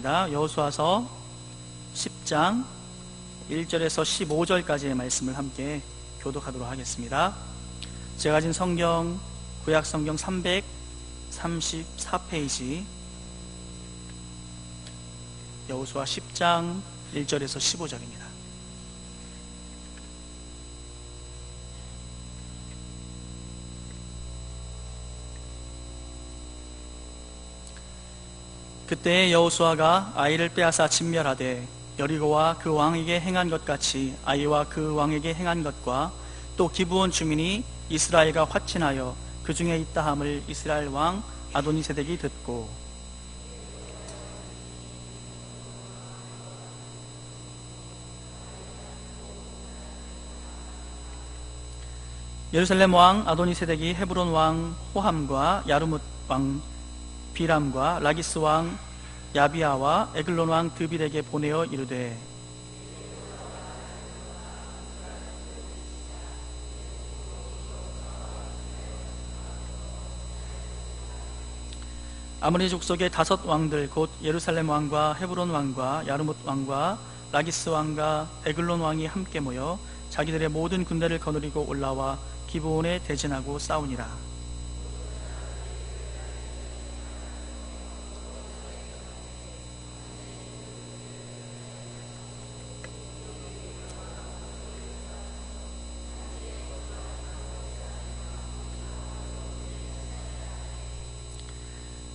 하겠습니다. 여호수아서 10장 1절에서 15절까지의 말씀을 함께 교독하도록 하겠습니다. 제가 가진 성경, 구약성경 334페이지, 여호수아 10장 1절에서 15절입니다. 그때 여호수아가 아이를 빼앗아 진멸하되 여리고와 그 왕에게 행한 것 같이 아이와 그 왕에게 행한 것과 또 기브온 주민이 이스라엘과 화친하여 그 중에 있다함을 이스라엘 왕 아도니세덱이 듣고, 예루살렘 왕 아도니세덱이 헤브론 왕 호함과 야르뭇 왕 비람과 라기스 왕 야비아와 에글론 왕 드빌에게 보내어 이르되, 아므리 족속의 5 왕들 곧 예루살렘 왕과 헤브론 왕과 야르뭇 왕과 라기스 왕과 에글론 왕이 함께 모여 자기들의 모든 군대를 거느리고 올라와 기브온에 대진하고 싸우니라.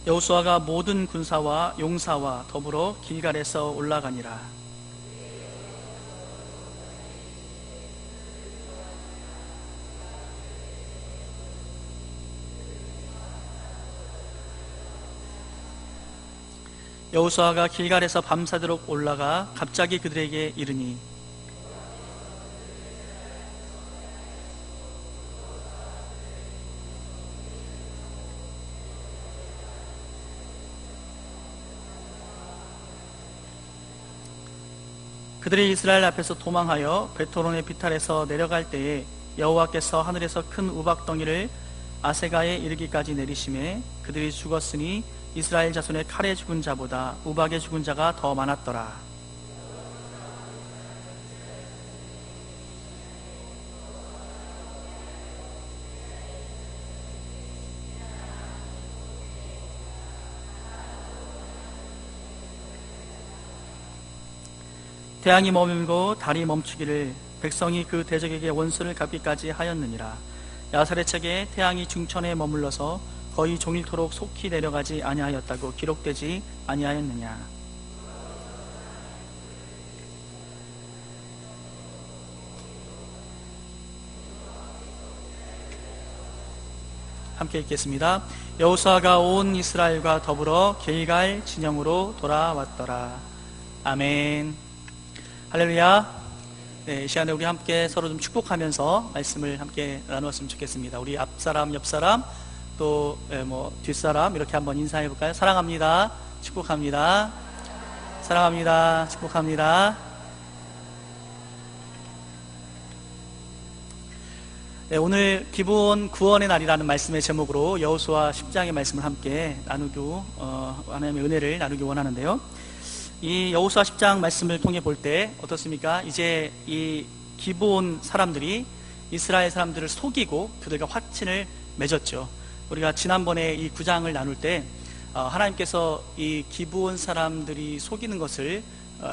여호수아가 모든 군사와 용사와 더불어 길갈에서 올라가니라. 여호수아가 길갈에서 밤새도록 올라가 갑자기 그들에게 이르니, 그들이 이스라엘 앞에서 도망하여 베토론의 비탈에서 내려갈 때에 여호와께서 하늘에서 큰 우박덩이를 아세가에 이르기까지 내리심에 그들이 죽었으니 이스라엘 자손의 칼에 죽은 자보다 우박에 죽은 자가 더 많았더라. 태양이 머물고 달이 멈추기를 백성이 그 대적에게 원수를 갚기까지 하였느니라. 야살의 책에 태양이 중천에 머물러서 거의 종일토록 속히 내려가지 아니하였다고 기록되지 아니하였느냐. 함께 읽겠습니다. 여호수아가 온 이스라엘과 더불어 길갈 진영으로 돌아왔더라. 아멘. 할렐루야. 네, 이 시간에 우리 함께 서로 좀 축복하면서 말씀을 함께 나누었으면 좋겠습니다. 우리 앞사람, 옆사람, 또 뒷사람 이렇게 한번 인사해 볼까요? 사랑합니다. 축복합니다. 사랑합니다. 축복합니다. 네, 오늘 기브온 구원의 날이라는 말씀의 제목으로 여호수아 10장의 말씀을 함께 나누고 하나님의 은혜를 나누기 원하는데요. 이 여호수아 10장 말씀을 통해 볼 때 어떻습니까? 이제 이 기브온 사람들이 이스라엘 사람들을 속이고 그들과 화친을 맺었죠. 우리가 지난번에 이 9장을 나눌 때 하나님께서 이 기브온 사람들이 속이는 것을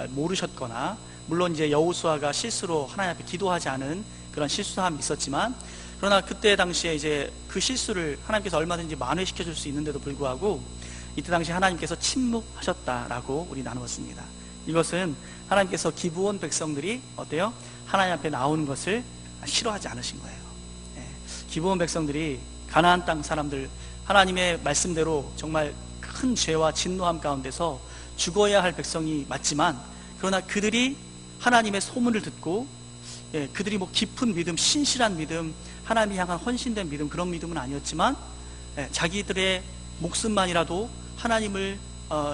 모르셨거나, 물론 이제 여호수아가 실수로 하나님 앞에 기도하지 않은 그런 실수함이 있었지만, 그러나 그때 당시에 이제 그 실수를 하나님께서 얼마든지 만회시켜 줄 수 있는데도 불구하고 이때 당시 하나님께서 침묵하셨다라고 우리 나누었습니다. 이것은 하나님께서 기브온 백성들이 어때요? 하나님 앞에 나온 것을 싫어하지 않으신 거예요. 기브온 백성들이 가나안 땅 사람들, 하나님의 말씀대로 정말 큰 죄와 진노함 가운데서 죽어야 할 백성이 맞지만, 그러나 그들이 하나님의 소문을 듣고 그들이 깊은 믿음, 신실한 믿음, 하나님이 향한 헌신된 믿음, 그런 믿음은 아니었지만 자기들의 목숨만이라도 하나님을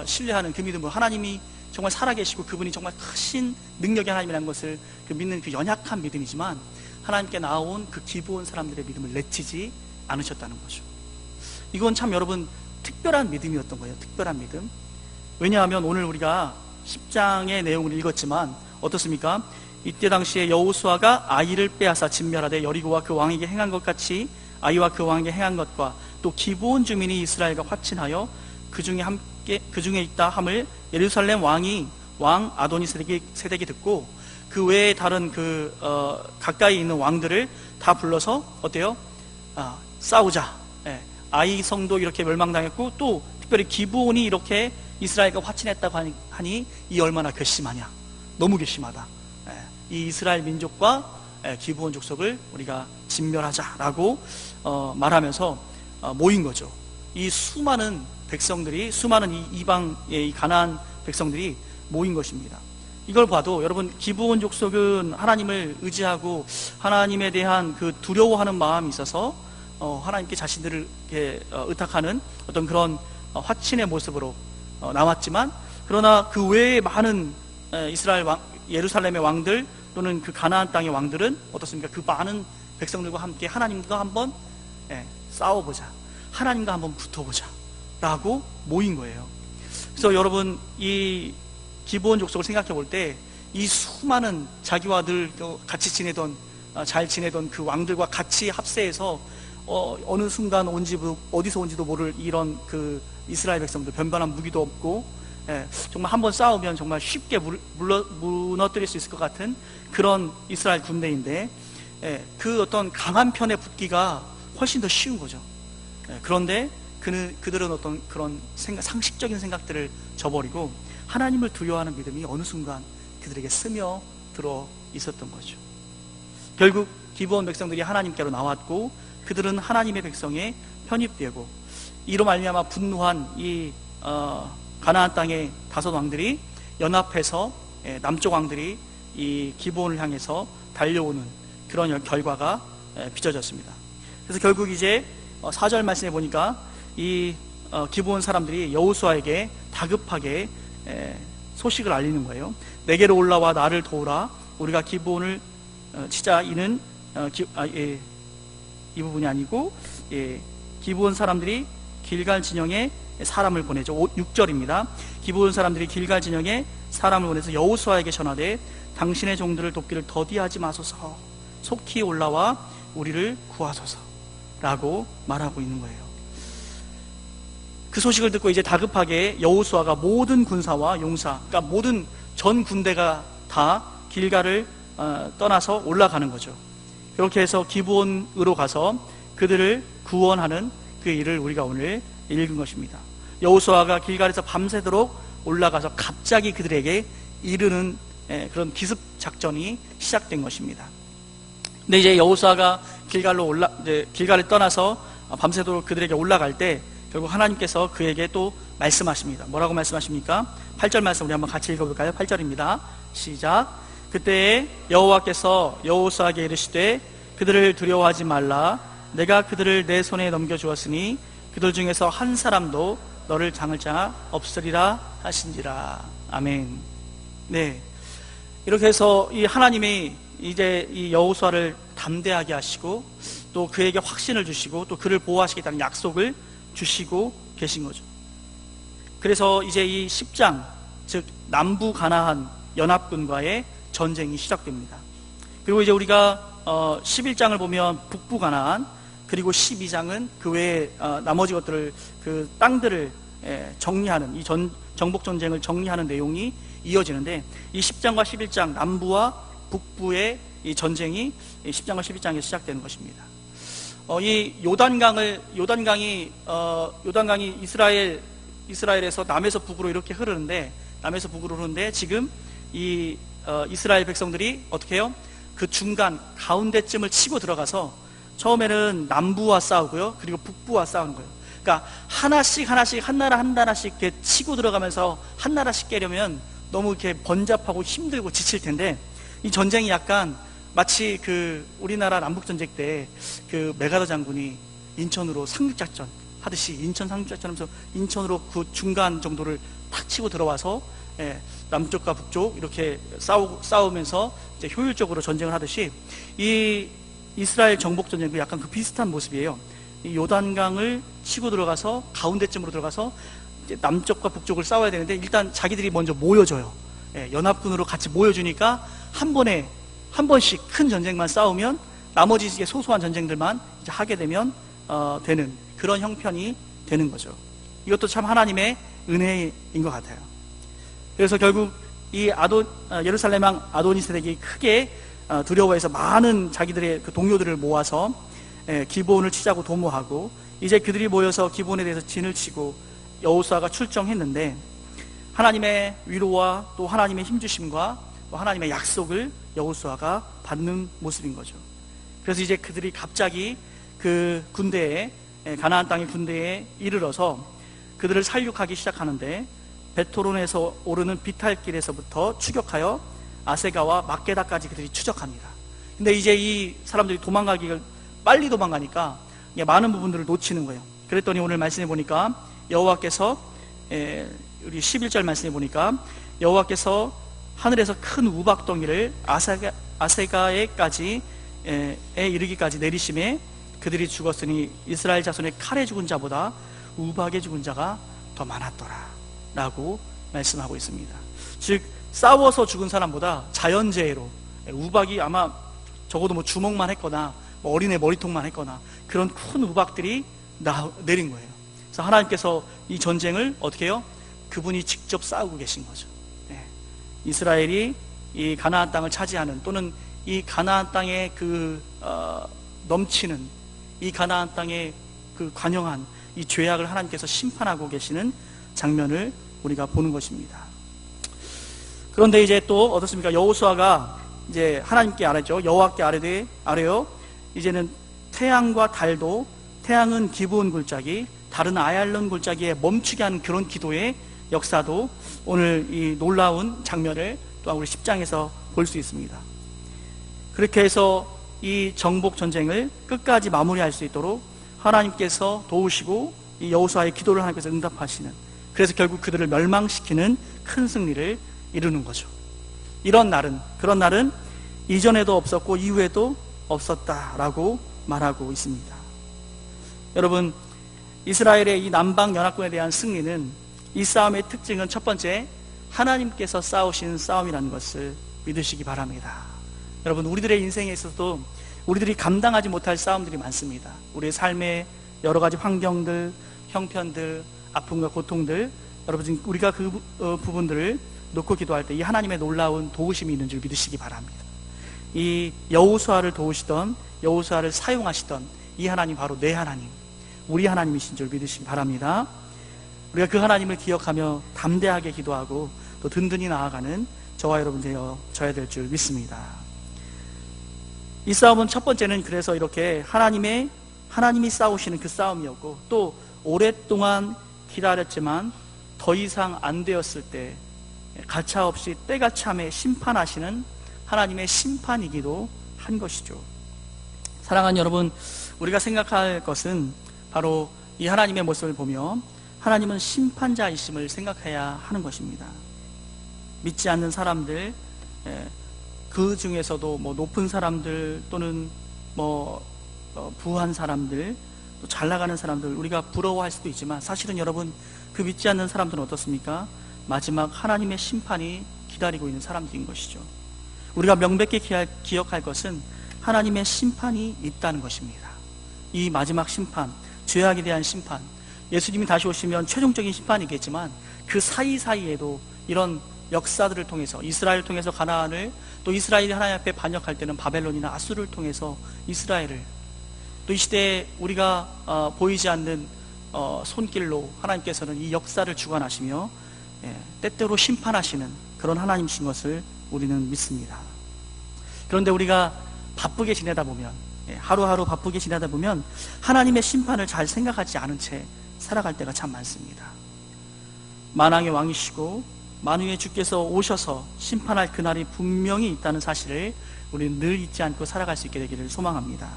신뢰하는 그 믿음으로, 하나님이 정말 살아계시고 그분이 정말 크신 능력의 하나님이라는 것을 믿는 그 연약한 믿음이지만 하나님께 나온 그 기브온 사람들의 믿음을 내치지 않으셨다는 거죠. 이건 참 여러분 특별한 믿음이었던 거예요. 특별한 믿음. 왜냐하면 오늘 우리가 10장의 내용을 읽었지만 어떻습니까? 이때 당시에 여호수아가 아이를 빼앗아 진멸하되 여리고와 그 왕에게 행한 것 같이 아이와 그 왕에게 행한 것과 또 기브온 주민이 이스라엘과 화친하여 그 중에 있다 함을 예루살렘 왕 아도니 세덱이 듣고 그 외에 다른 가까이 있는 왕들을 다 불러서 어때요? 싸우자. 예. 아이 성도 이렇게 멸망당했고 또 특별히 기브온이 이렇게 이스라엘과 화친했다고 하니 이 얼마나 괘씸하냐. 너무 괘씸하다. 이 이스라엘 민족과 기브온 족속을 우리가 진멸하자라고 말하면서 모인 거죠. 이 수많은 백성들이, 수많은 이 이방의 이 가나안 백성들이 모인 것입니다. 이걸 봐도 여러분, 기브온 족속은 하나님을 의지하고 하나님에 대한 그 두려워하는 마음이 있어서 하나님께 자신들을 의탁하는 어떤 그런 화친의 모습으로 나왔지만, 그러나 그 외에 많은 예루살렘의 왕들 또는 그 가나안 땅의 왕들은 어떻습니까? 그 많은 백성들과 함께 하나님과 한번 싸워보자, 하나님과 한번 붙어보자 라고 모인 거예요. 그래서 여러분, 이 기브온 족속을 생각해 볼 때 이 수많은 자기와 늘 같이 잘 지내던 그 왕들과 같이 합세해서 어느 순간 어디서 온지도 모를 이런 그 이스라엘 백성들, 변변한 무기도 없고 정말 한번 싸우면 정말 쉽게 무너뜨릴 수 있을 것 같은 그런 이스라엘 군대인데 그 어떤 강한 편에 붙기가 훨씬 더 쉬운 거죠. 그런데 그들은 어떤 그런 상식적인 생각들을 저버리고 하나님을 두려워하는 믿음이 어느 순간 그들에게 스며들어 있었던 거죠. 결국 기브온 백성들이 하나님께로 나왔고 그들은 하나님의 백성에 편입되고, 이로 말미암아 분노한 이 가나안 땅의 5 왕들이 연합해서 남쪽 왕들이 이 기브온을 향해서 달려오는 그런 결과가 빚어졌습니다. 그래서 결국 이제 4절 말씀에 보니까 이 기브온 사람들이 여호수아에게 다급하게 소식을 알리는 거예요. 내게로 올라와 나를 도우라. 우리가 기브온을 치자. 이는 이 부분이 아니고 기브온 사람들이 길갈 진영에 사람을 보내죠. 6절입니다. 기브온 사람들이 길갈 진영에 사람을 보내서 여호수아에게 전하되 당신의 종들을 돕기를 더디하지 마소서, 속히 올라와 우리를 구하소서 라고 말하고 있는 거예요. 그 소식을 듣고 이제 다급하게 여호수아가 모든 군사와 용사, 그러니까 모든 전 군대가 다 길갈을 떠나서 올라가는 거죠. 그렇게 해서 기브온으로 가서 그들을 구원하는 그 일을 우리가 오늘 읽은 것입니다. 여호수아가 길갈에서 밤새도록 올라가서 갑자기 그들에게 이르는 그런 기습 작전이 시작된 것입니다. 근데 이제 여호수아가 길갈을 떠나서 밤새도록 그들에게 올라갈 때 결국 하나님께서 그에게 또 말씀하십니다. 뭐라고 말씀하십니까? 8절 말씀 우리 한번 같이 읽어볼까요? 8절입니다. 시작. 그때에 여호와께서 여호수아에게 이르시되 그들을 두려워하지 말라. 내가 그들을 내 손에 넘겨주었으니 그들 중에서 한 사람도 너를 당할 자 없으리라 하신지라. 아멘. 네, 이렇게 해서 이 하나님이 이제 이 여호수아를 담대하게 하시고 또 그에게 확신을 주시고 또 그를 보호하시겠다는 약속을 주시고 계신 거죠. 그래서 이제 이 10장, 즉 남부 가나안 연합군과의 전쟁이 시작됩니다. 그리고 이제 우리가 11장을 보면 북부 가나안, 그리고 12장은 그 외에 나머지 것들을, 그 땅들을 정리하는, 이 정복 전쟁을 정리하는 내용이 이어지는데, 이 10장과 11장 남부와 북부의 이 전쟁이 10장과 11장에 시작되는 것입니다. 이 요단강이 이스라엘에서 남에서 북으로 이렇게 흐르는데, 지금 이 이스라엘 백성들이 어떻게 해요? 그 중간 가운데쯤을 치고 들어가서 처음에는 남부와 싸우고요, 그리고 북부와 싸우는 거예요. 그러니까 하나씩 한 나라씩 이렇게 치고 들어가면서 한 나라씩 깨려면 너무 이렇게 번잡하고 힘들고 지칠 텐데, 이 전쟁이 약간 마치 그 우리나라 남북전쟁 때 그 메가더 장군이 인천으로 상륙작전 하듯이 인천 상륙작전 하면서 인천으로 그 중간 정도를 탁 치고 들어와서 남쪽과 북쪽 이렇게 싸우면서 이제 효율적으로 전쟁을 하듯이 이 이스라엘 정복 전쟁도 약간 그 비슷한 모습이에요. 이 요단강을 치고 들어가서 가운데쯤으로 들어가서 이제 남쪽과 북쪽을 싸워야 되는데 일단 자기들이 먼저 모여줘요. 연합군으로 같이 모여주니까 한 번씩 큰 전쟁만 싸우면 나머지 이제 소소한 전쟁들만 이제 하게 되면 되는 그런 형편이 되는 거죠. 이것도 참 하나님의 은혜인 것 같아요. 그래서 결국 이 예루살렘 왕 아도니세덱이 크게 두려워해서 많은 자기들의 그 동료들을 모아서 기브온을 치자고 도모하고, 이제 그들이 모여서 기브온에 대해서 진을 치고 여호수아가 출정했는데, 하나님의 위로와 또 하나님의 힘주심과 또 하나님의 약속을 여호수아가 받는 모습인 거죠. 그래서 이제 그들이 갑자기 그 군대에, 가나안 땅의 군대에 이르러서 그들을 살육하기 시작하는데, 베토론에서 오르는 비탈길에서부터 추격하여 아세가와 막게다까지 그들이 추적합니다. 근데 이제 이 사람들이 빨리 도망가니까 많은 부분들을 놓치는 거예요. 그랬더니 오늘 말씀해 보니까 여호와께서, 우리 11절 말씀해 보니까 여호와께서 하늘에서 큰 우박덩이를 아세가에까지 이르기까지 내리심에 그들이 죽었으니 이스라엘 자손의 칼에 죽은 자보다 우박에 죽은 자가 더 많았더라 라고 말씀하고 있습니다. 즉 싸워서 죽은 사람보다 자연재해로, 우박이 아마 적어도 뭐 주먹만 했거나 뭐 어린애 머리통만 했거나 그런 큰 우박들이 내린 거예요. 그래서 하나님께서 이 전쟁을 어떻게 해요? 그분이 직접 싸우고 계신 거죠. 이스라엘이 이 가나안 땅을 차지하는, 또는 이 가나안 땅의 그 넘치는, 이 가나안 땅의 그 관영한 이 죄악을 하나님께서 심판하고 계시는 장면을 우리가 보는 것입니다. 그런데 이제 또 어떻습니까? 여호수아가 이제 하나님께 아뢰죠. 여호와께 아뢰요. 이제는 태양과 달도, 태양은 기브온 골짜기, 달은 아얄론 골짜기에 멈추게 하는 그런 기도의 역사도 오늘 이 놀라운 장면을 또한 우리 10장에서 볼 수 있습니다. 그렇게 해서 이 정복 전쟁을 끝까지 마무리할 수 있도록 하나님께서 도우시고 이 여호수아의 기도를 하나님께서 응답하시는, 그래서 결국 그들을 멸망시키는 큰 승리를 이루는 거죠. 그런 날은 이전에도 없었고 이후에도 없었다라고 말하고 있습니다. 여러분, 이스라엘의 이 남방 연합군에 대한 승리는, 이 싸움의 특징은 첫 번째, 하나님께서 싸우신 싸움이라는 것을 믿으시기 바랍니다. 여러분, 우리들의 인생에 있어서도 우리들이 감당하지 못할 싸움들이 많습니다. 우리의 삶의 여러 가지 환경들, 형편들, 아픔과 고통들, 여러분, 우리가 그 부분들을 놓고 기도할 때 이 하나님의 놀라운 도우심이 있는 줄 믿으시기 바랍니다. 이 여호수아를 도우시던, 여호수아를 사용하시던 이 하나님, 바로 내 하나님, 우리 하나님이신 줄 믿으시기 바랍니다. 우리가 그 하나님을 기억하며 담대하게 기도하고 또 든든히 나아가는 저와 여러분 되어져야 될 줄 믿습니다. 이 싸움은 첫 번째는 그래서 이렇게 하나님이 싸우시는 그 싸움이었고, 또 오랫동안 기다렸지만 더 이상 안 되었을 때 가차없이 때가 참에 심판하시는 하나님의 심판이기도 한 것이죠. 사랑하는 여러분, 우리가 생각할 것은 바로 이 하나님의 모습을 보며 하나님은 심판자이심을 생각해야 하는 것입니다. 믿지 않는 사람들, 그 중에서도 뭐 높은 사람들, 또는 뭐 부한 사람들, 또 잘 나가는 사람들, 우리가 부러워할 수도 있지만 사실은 여러분, 그 믿지 않는 사람들은 어떻습니까? 마지막 하나님의 심판이 기다리고 있는 사람들인 것이죠. 우리가 명백히 기억할 것은 하나님의 심판이 있다는 것입니다. 이 마지막 심판, 죄악에 대한 심판, 예수님이 다시 오시면 최종적인 심판이겠지만 그 사이사이에도 이런 역사들을 통해서, 이스라엘을 통해서 가나안을, 또 이스라엘이 하나님 앞에 반역할 때는 바벨론이나 아수르를 통해서 이스라엘을, 또 이 시대에 우리가 보이지 않는 손길로 하나님께서는 이 역사를 주관하시며 때때로 심판하시는 그런 하나님이신 것을 우리는 믿습니다. 그런데 우리가 바쁘게 지내다 보면, 하루하루 바쁘게 지내다 보면 하나님의 심판을 잘 생각하지 않은 채 살아갈 때가 참 많습니다. 만왕의 왕이시고 만유의 주께서 오셔서 심판할 그날이 분명히 있다는 사실을 우리는 늘 잊지 않고 살아갈 수 있게 되기를 소망합니다.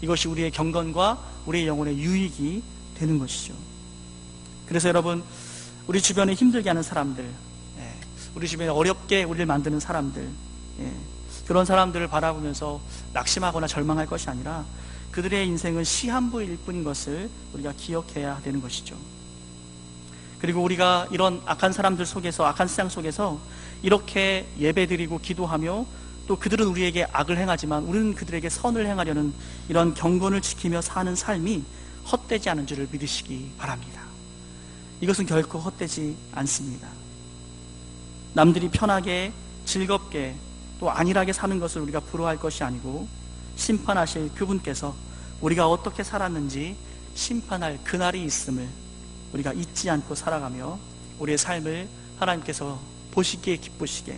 이것이 우리의 경건과 우리의 영혼의 유익이 되는 것이죠. 그래서 여러분, 우리 주변에 힘들게 하는 사람들, 우리 주변에 어렵게 우리를 만드는 사람들, 그런 사람들을 바라보면서 낙심하거나 절망할 것이 아니라 그들의 인생은 시한부일 뿐인 것을 우리가 기억해야 되는 것이죠. 그리고 우리가 이런 악한 사람들 속에서, 악한 세상 속에서 이렇게 예배드리고 기도하며 또 그들은 우리에게 악을 행하지만 우리는 그들에게 선을 행하려는 이런 경건을 지키며 사는 삶이 헛되지 않은 줄을 믿으시기 바랍니다. 이것은 결코 헛되지 않습니다. 남들이 편하게 즐겁게 또 안일하게 사는 것을 우리가 부러워할 것이 아니고 심판하실 그분께서 우리가 어떻게 살았는지 심판할 그날이 있음을 우리가 잊지 않고 살아가며 우리의 삶을 하나님께서 보시기에 기쁘시게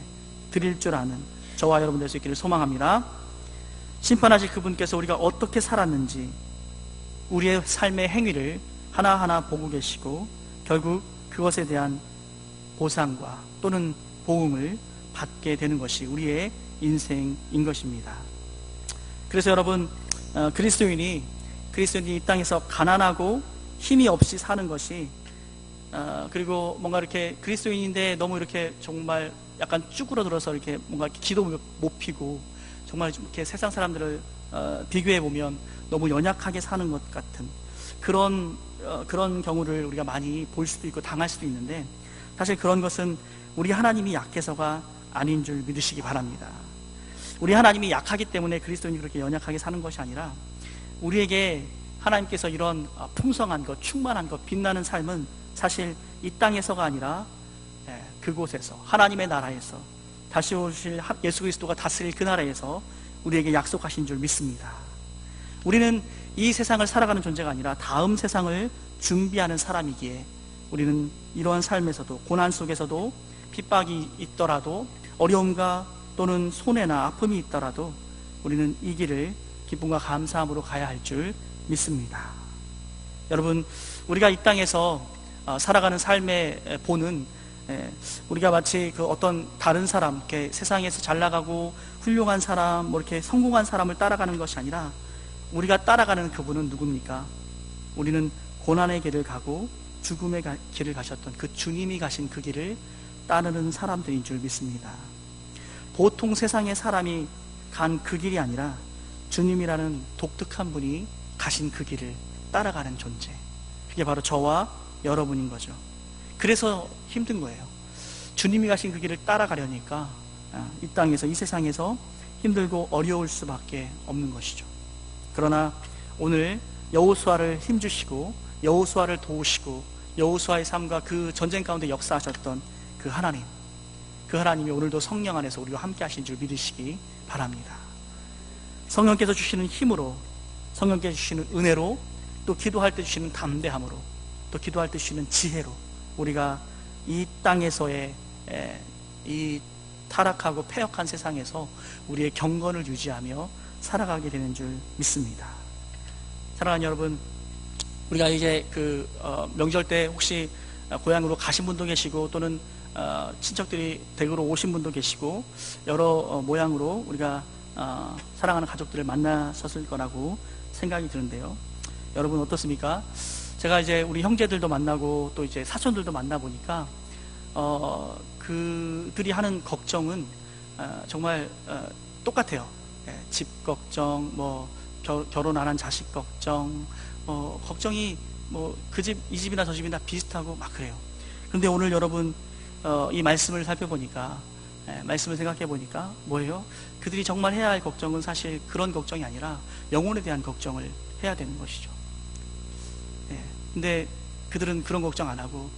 드릴 줄 아는 저와 여러분 될 수 있기를 소망합니다. 심판하실 그분께서 우리가 어떻게 살았는지 우리의 삶의 행위를 하나하나 보고 계시고 결국 그것에 대한 보상과 또는 보응을 받게 되는 것이 우리의 인생인 것입니다. 그래서 여러분, 그리스도인이 이 땅에서 가난하고 힘이 없이 사는 것이 그리고 뭔가 이렇게 그리스도인인데 너무 이렇게 정말 약간 쭈그러들어서 이렇게 뭔가 기도 못 피고 정말 이렇게 세상 사람들을 비교해 보면 너무 연약하게 사는 것 같은 그런 경우를 우리가 많이 볼 수도 있고 당할 수도 있는데, 사실 그런 것은 우리 하나님이 약해서가 아닌 줄 믿으시기 바랍니다. 우리 하나님이 약하기 때문에 그리스도인이 그렇게 연약하게 사는 것이 아니라 우리에게 하나님께서 이런 풍성한 것, 충만한 것, 빛나는 삶은 사실 이 땅에서가 아니라 그곳에서, 하나님의 나라에서, 다시 오실 예수 그리스도가 다스릴 그 나라에서 우리에게 약속하신 줄 믿습니다. 우리는 이 세상을 살아가는 존재가 아니라 다음 세상을 준비하는 사람이기에 우리는 이러한 삶에서도, 고난 속에서도, 핍박이 있더라도, 어려움과 또는 손해나 아픔이 있더라도 우리는 이 길을 기쁨과 감사함으로 가야 할 줄 믿습니다. 여러분, 우리가 이 땅에서 살아가는 삶의 본은 우리가 마치 그 어떤 다른 사람, 이렇게 세상에서 잘 나가고 훌륭한 사람, 뭐 이렇게 성공한 사람을 따라가는 것이 아니라 우리가 따라가는 그분은 누굽니까? 우리는 고난의 길을 가고 죽음의 길을 가셨던 그 주님이 가신 그 길을 따르는 사람들인 줄 믿습니다. 보통 세상의 사람이 간 그 길이 아니라 주님이라는 독특한 분이 가신 그 길을 따라가는 존재, 그게 바로 저와 여러분인 거죠. 그래서 힘든 거예요. 주님이 가신 그 길을 따라가려니까 이 땅에서, 이 세상에서 힘들고 어려울 수밖에 없는 것이죠. 그러나 오늘 여호수아를 힘주시고 여호수아를 도우시고 여호수아의 삶과 그 전쟁 가운데 역사하셨던 그 하나님, 그 하나님이 오늘도 성령 안에서 우리와 함께 하신 줄 믿으시기 바랍니다. 성령께서 주시는 힘으로, 성령께서 주시는 은혜로, 또 기도할 때 주시는 담대함으로, 또 기도할 때 주시는 지혜로 우리가 이 땅에서의 이 타락하고 패역한 세상에서 우리의 경건을 유지하며 살아가게 되는 줄 믿습니다. 사랑하는 여러분, 우리가 이제 명절 때 혹시 고향으로 가신 분도 계시고 또는 친척들이 댁으로 오신 분도 계시고 여러 모양으로 우리가 사랑하는 가족들을 만나셨을 거라고 생각이 드는데요. 여러분 어떻습니까? 제가 이제 우리 형제들도 만나고 또 이제 사촌들도 만나보니까 그들이 하는 걱정은 정말 똑같아요. 집 걱정, 뭐 결혼 안 한 자식 걱정, 걱정이 뭐 그 집, 이 집이나 저 집이나 비슷하고 막 그래요. 그런데 오늘 여러분 이 말씀을 살펴보니까, 말씀을 생각해 보니까 뭐예요? 그들이 정말 해야 할 걱정은 사실 그런 걱정이 아니라 영혼에 대한 걱정을 해야 되는 것이죠. 근데 그들은 그런 걱정 안 하고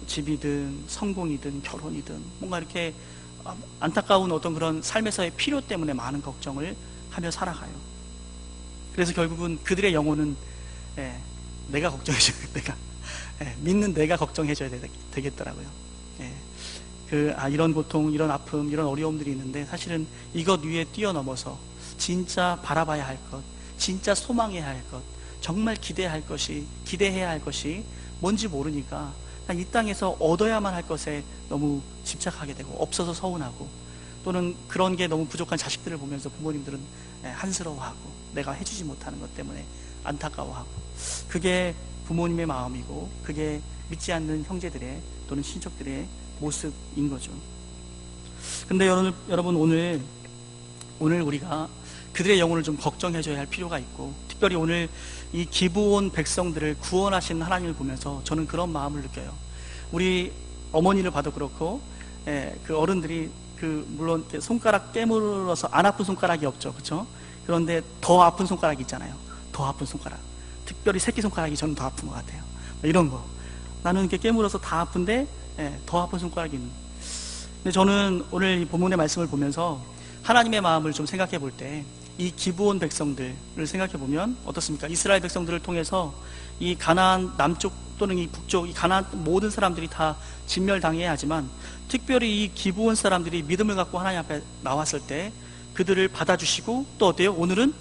집이든 성공이든 결혼이든 뭔가 이렇게 안타까운 어떤 그런 삶에서의 필요 때문에 많은 걱정을 하며 살아가요. 그래서 결국은 그들의 영혼은 내가 걱정해줘야 내가 믿는 내가 걱정해줘야 되겠더라고요. 이런 고통, 이런 아픔, 이런 어려움들이 있는데 사실은 이것 위에 뛰어넘어서 진짜 바라봐야 할 것, 진짜 소망해야 할 것, 정말 기대해야 할 것이 뭔지 모르니까 이 땅에서 얻어야만 할 것에 너무 집착하게 되고, 없어서 서운하고, 또는 그런 게 너무 부족한 자식들을 보면서 부모님들은 한스러워하고 내가 해주지 못하는 것 때문에 안타까워하고, 그게 부모님의 마음이고 그게 믿지 않는 형제들의 또는 친척들의 모습인 거죠. 근데 여러분 오늘 우리가 그들의 영혼을 좀 걱정해줘야 할 필요가 있고, 특별히 오늘 이 기브온 백성들을 구원하신 하나님을 보면서 저는 그런 마음을 느껴요. 우리 어머니를 봐도 그렇고, 그 어른들이 물론 이렇게 손가락 깨물어서 안 아픈 손가락이 없죠, 그렇죠? 그런데 더 아픈 손가락이 있잖아요. 더 아픈 손가락. 특별히 새끼 손가락이 저는 더 아픈 것 같아요. 이런 거. 나는 이렇게 깨물어서 다 아픈데 더 아픈 손가락이 있는. 근데 저는 오늘 이 본문의 말씀을 보면서 하나님의 마음을 좀 생각해 볼 때 이 기브온 백성들을 생각해 보면 어떻습니까? 이스라엘 백성들을 통해서 이 가나안 남쪽 또는 이 북쪽 이 가나안 모든 사람들이 다 진멸당해야 하지만 특별히 이 기브온 사람들이 믿음을 갖고 하나님 앞에 나왔을 때 그들을 받아주시고 또 어때요? 오늘은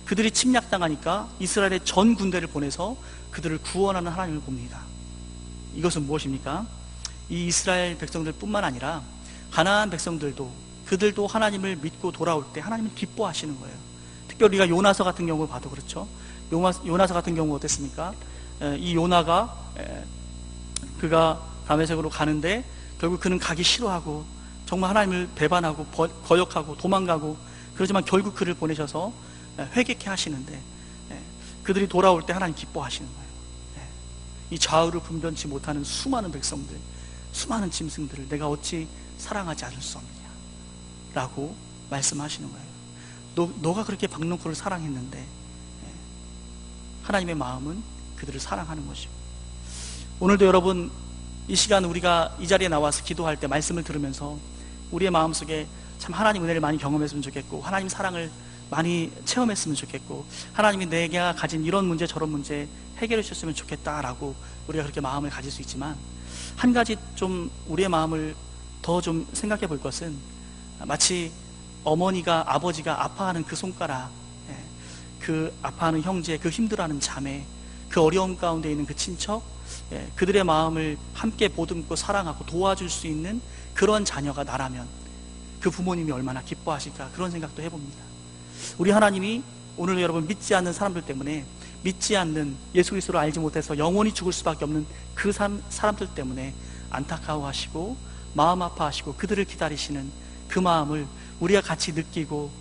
그들이 침략당하니까 이스라엘의 전 군대를 보내서 그들을 구원하는 하나님을 봅니다. 이것은 무엇입니까? 이 이스라엘 백성들 뿐만 아니라 가나안 백성들도 그들도 하나님을 믿고 돌아올 때 하나님은 기뻐하시는 거예요. 특별히 우리가 요나서 같은 경우를 봐도 그렇죠. 요나서 같은 경우 어땠습니까? 이 요나가 그가 다메섹으로 가는데 결국 그는 가기 싫어하고 정말 하나님을 배반하고 거역하고 도망가고 그러지만 결국 그를 보내셔서 회개케 하시는데 그들이 돌아올 때 하나님 기뻐하시는 거예요. 이 좌우를 분변치 못하는 수많은 백성들, 수많은 짐승들을 내가 어찌 사랑하지 않을 수 없느냐 라고 말씀하시는 거예요. 너가 그렇게 박농코를 사랑했는데 하나님의 마음은 그들을 사랑하는 것이고, 오늘도 여러분 이 시간 우리가 이 자리에 나와서 기도할 때 말씀을 들으면서 우리의 마음속에 참 하나님 은혜를 많이 경험했으면 좋겠고 하나님 사랑을 많이 체험했으면 좋겠고 하나님이 내가 가진 이런 문제 저런 문제 해결해 주셨으면 좋겠다라고 우리가 그렇게 마음을 가질 수 있지만, 한 가지 좀 우리의 마음을 더 좀 생각해 볼 것은 마치 어머니가 아버지가 아파하는 그 손가락, 그 아파하는 형제, 그 힘들어하는 자매, 그 어려움 가운데 있는 그 친척, 그들의 마음을 함께 보듬고 사랑하고 도와줄 수 있는 그런 자녀가 나라면 그 부모님이 얼마나 기뻐하실까, 그런 생각도 해봅니다. 우리 하나님이 오늘 여러분 믿지 않는 사람들 때문에, 믿지 않는 예수 그리스도를 알지 못해서 영원히 죽을 수밖에 없는 그 사람들 때문에 안타까워하시고 마음 아파하시고 그들을 기다리시는 그 마음을 우리가 같이 느끼고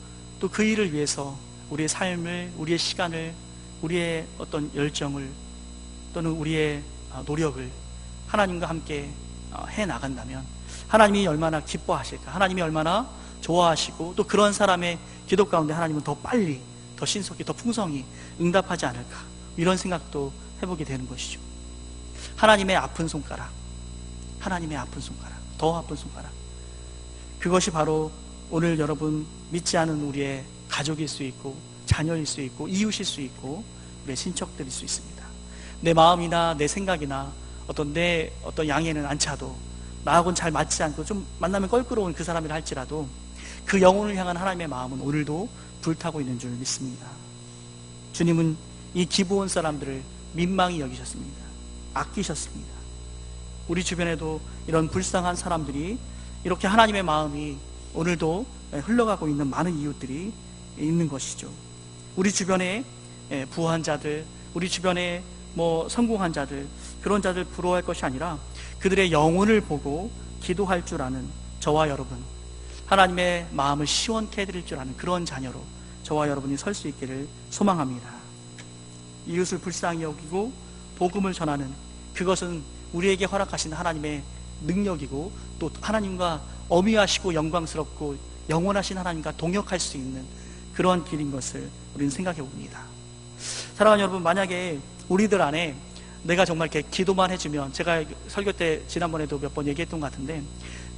또 그 일을 위해서 우리의 삶을, 우리의 시간을, 우리의 어떤 열정을 또는 우리의 노력을 하나님과 함께 해 나간다면 하나님이 얼마나 기뻐하실까, 하나님이 얼마나 좋아하시고 또 그런 사람의 기도 가운데 하나님은 더 빨리, 더 신속히, 더 풍성히 응답하지 않을까, 이런 생각도 해보게 되는 것이죠. 하나님의 아픈 손가락, 하나님의 아픈 손가락, 더 아픈 손가락, 그것이 바로 오늘 여러분 믿지 않은 우리의 가족일 수 있고 자녀일 수 있고 이웃일 수 있고 우리의 친척들일 수 있습니다. 내 마음이나 내 생각이나 내 양에는 안 차도, 나하고는 잘 맞지 않고 좀 만나면 껄끄러운 그 사람이라 할지라도 그 영혼을 향한 하나님의 마음은 오늘도 불타고 있는 줄 믿습니다. 주님은 이 기브온 사람들을 민망히 여기셨습니다. 아끼셨습니다. 우리 주변에도 이런 불쌍한 사람들이, 이렇게 하나님의 마음이 오늘도 흘러가고 있는 많은 이웃들이 있는 것이죠. 우리 주변에 부한 자들, 우리 주변에 성공한 자들, 그런 자들 부러워할 것이 아니라 그들의 영혼을 보고 기도할 줄 아는 저와 여러분, 하나님의 마음을 시원케 해드릴 줄 아는 그런 자녀로 저와 여러분이 설 수 있기를 소망합니다. 이웃을 불쌍히 여기고 복음을 전하는 그것은 우리에게 허락하신 하나님의 능력이고 또 하나님과 어미하시고 영광스럽고 영원하신 하나님과 동역할 수 있는 그러한 길인 것을 우리는 생각해 봅니다. 사랑하는 여러분, 만약에 우리들 안에 내가 정말 이렇게 기도만 해주면, 제가 설교 때 지난번에도 몇 번 얘기했던 것 같은데,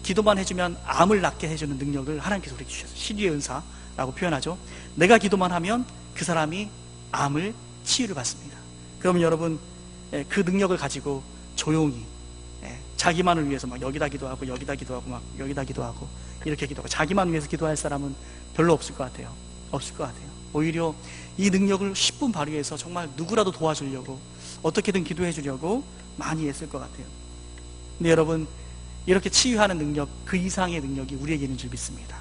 기도만 해주면 암을 낫게 해주는 능력을 하나님께서 우리에게 주셨어요. 시리의 은사라고 표현하죠. 내가 기도만 하면 그 사람이 암을 치유를 받습니다. 그러면 여러분 그 능력을 가지고 조용히 자기만을 위해서 막 여기다 기도하고 여기다 기도하고 막 여기다 기도하고 이렇게 기도하고 자기만 위해서 기도할 사람은 별로 없을 것 같아요. 없을 것 같아요. 오히려 이 능력을 10분 발휘해서 정말 누구라도 도와주려고, 어떻게든 기도해 주려고 많이 애쓸 것 같아요. 근데 여러분, 이렇게 치유하는 능력, 그 이상의 능력이 우리에게 있는 줄 믿습니다.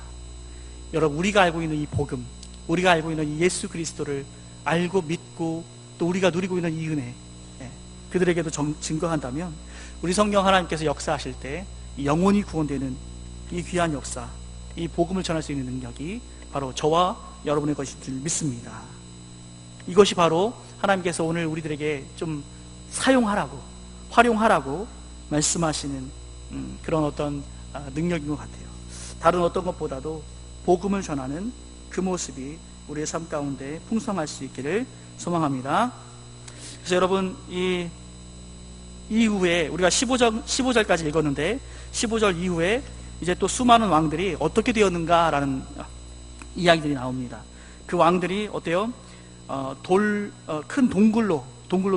여러분, 우리가 알고 있는 이 복음, 우리가 알고 있는 이 예수 그리스도를 알고 믿고 또 우리가 누리고 있는 이 은혜, 그들에게도 증거한다면 우리 성령 하나님께서 역사하실 때 영혼이 구원되는 이 귀한 역사, 이 복음을 전할 수 있는 능력이 바로 저와 여러분의 것인 줄 믿습니다. 이것이 바로 하나님께서 오늘 우리들에게 좀 사용하라고, 활용하라고 말씀하시는 그런 어떤 능력인 것 같아요. 다른 어떤 것보다도 복음을 전하는 그 모습이 우리의 삶 가운데 풍성할 수 있기를 소망합니다. 그래서 여러분, 이 이후에 우리가 15절까지 읽었는데 15절 이후에 이제 또 수많은 왕들이 어떻게 되었는가라는 이야기들이 나옵니다. 그 왕들이 어때요? 큰 동굴로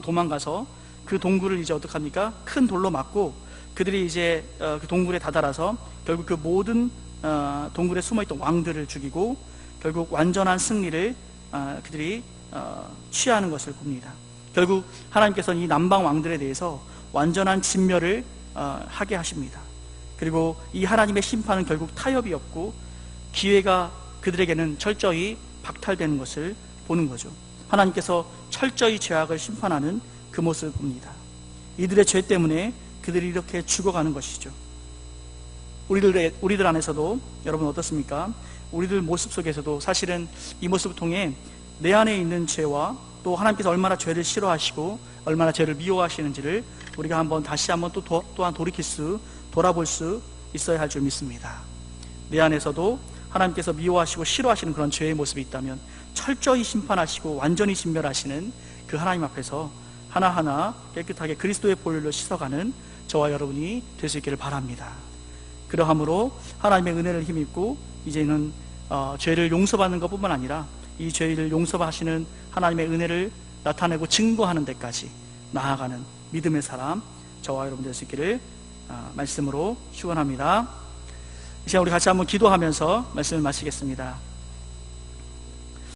도망가서 그 동굴을 이제 어떡합니까? 큰 돌로 막고 그들이 이제 그 동굴에 다다라서 결국 그 모든 동굴에 숨어있던 왕들을 죽이고 결국 완전한 승리를 그들이 취하는 것을 봅니다. 결국 하나님께서는 이 남방 왕들에 대해서 완전한 진멸을 하게 하십니다. 그리고 이 하나님의 심판은 결국 타협이 없고 기회가 그들에게는 철저히 박탈되는 것을 보는 거죠. 하나님께서 철저히 죄악을 심판하는 그 모습을 봅니다. 이들의 죄 때문에 그들이 이렇게 죽어가는 것이죠. 우리들 안에서도 여러분 어떻습니까? 우리들 모습 속에서도 사실은 이 모습을 통해 내 안에 있는 죄와 또 하나님께서 얼마나 죄를 싫어하시고 얼마나 죄를 미워하시는지를 우리가 다시 한번 또한 돌아볼 수 있어야 할 줄 믿습니다. 내 안에서도 하나님께서 미워하시고 싫어하시는 그런 죄의 모습이 있다면 철저히 심판하시고 완전히 진멸하시는 그 하나님 앞에서 하나하나 깨끗하게 그리스도의 보혈로 씻어가는 저와 여러분이 될 수 있기를 바랍니다. 그러함으로 하나님의 은혜를 힘입고 이제는 죄를 용서받는 것뿐만 아니라 이 죄를 용서하시는 하나님의 은혜를 나타내고 증거하는 데까지 나아가는 믿음의 사람 저와 여러분 될 수 있기를 말씀으로 축원합니다. 이 시간 우리 같이 한번 기도하면서 말씀을 마치겠습니다.